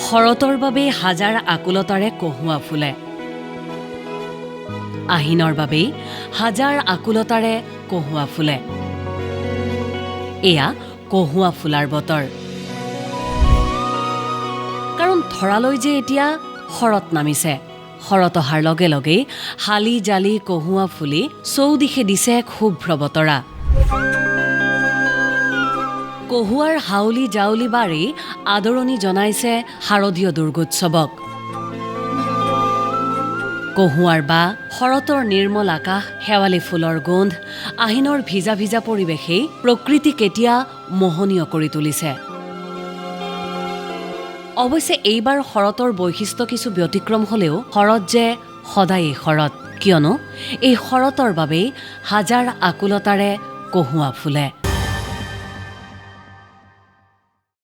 শৰতৰ বাবে হাজাৰ আকুলতাৰে কহুৱা ফুলে। আহিনৰ বাবেই হাজাৰ আকুলতাৰে কহুৱা ফুলে। এয়া কহুৱা ফুলাৰ বতৰ। কাৰণ ধৰালৈ যে এতিয়া শৰত নামিছে। শৰত অহাৰ লগে লগেই হালি জালি কহুৱা ফুলি চৌদিশে দিছে এক শুভ্ৰ বতৰা। কহুৱাৰ হাউলি জাউলি বাৰি আদৰণি জনাইছে শাৰদীয় দুৰ্গোৎসৱক। কহুৱাৰ বা শৰতৰ নিৰ্মল আকাশ, শেৱালি ফুলৰ গোন্ধ, আহিনৰ ভিজা ভিজা পৰিৱেশেই প্ৰকৃতিক এতিয়া মোহনীয় কৰি তুলিছে। অৱশ্যে এইবাৰ শৰতৰ বৈশিষ্ট্য কিছু ব্যতিক্ৰম হলেও শৰৎ যে সদায়েই শৰৎ, কিয়নো এই শৰতৰ বাবেই হাজাৰ আকুলতাৰে কহুৱা ফুলে।